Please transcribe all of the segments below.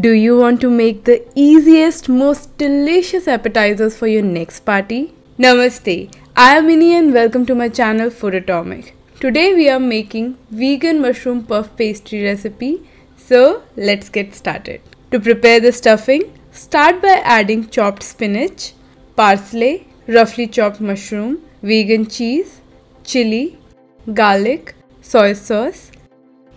Do you want to make the easiest, most delicious appetizers for your next party? Namaste, I am Minnie and welcome to my channel Foodotomic. Today we are making vegan mushroom puff pastry recipe, so let's get started. To prepare the stuffing, start by adding chopped spinach, parsley, roughly chopped mushroom, vegan cheese, chili, garlic, soy sauce,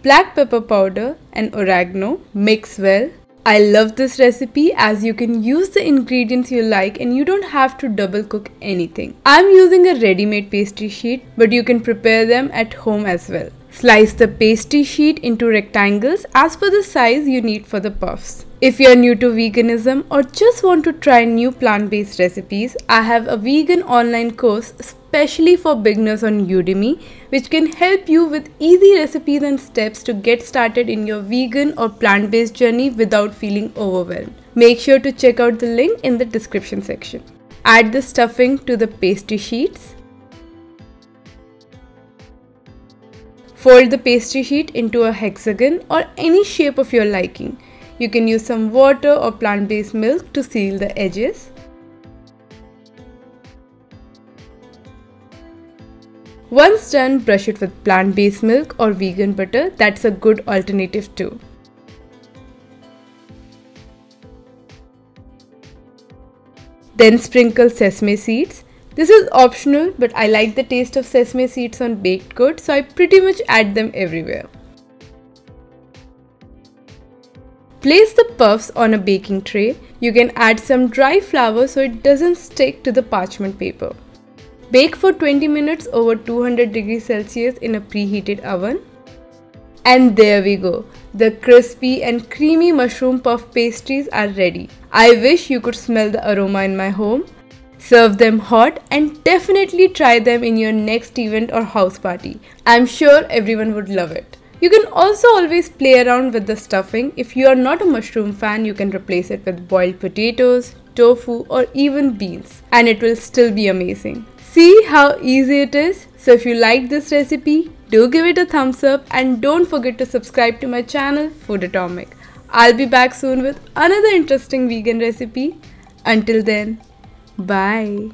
black pepper powder and oregano. Mix well. I love this recipe as you can use the ingredients you like and you don't have to double cook anything. I'm using a ready-made pastry sheet, but you can prepare them at home as well. Slice the pastry sheet into rectangles as per the size you need for the puffs. If you are new to veganism or just want to try new plant-based recipes, I have a vegan online course especially for beginners on Udemy, which can help you with easy recipes and steps to get started in your vegan or plant-based journey without feeling overwhelmed. Make sure to check out the link in the description section. Add the stuffing to the pastry sheets. Fold the pastry sheet into a hexagon or any shape of your liking. You can use some water or plant-based milk to seal the edges. Once done, brush it with plant-based milk or vegan butter. That's a good alternative too. Then sprinkle sesame seeds. This is optional, but I like the taste of sesame seeds on baked goods, so I pretty much add them everywhere. Place the puffs on a baking tray. You can add some dry flour so it doesn't stick to the parchment paper. Bake for 20 minutes over 200 degrees Celsius in a preheated oven. And there we go. The crispy and creamy mushroom puff pastries are ready. I wish you could smell the aroma in my home. Serve them hot and definitely try them in your next event or house party. I'm sure everyone would love it. You can also always play around with the stuffing. If you are not a mushroom fan, you can replace it with boiled potatoes, tofu or even beans and it will still be amazing. See how easy it is? So if you like this recipe, do give it a thumbs up and don't forget to subscribe to my channel Foodotomic. I'll be back soon with another interesting vegan recipe. Until then, bye.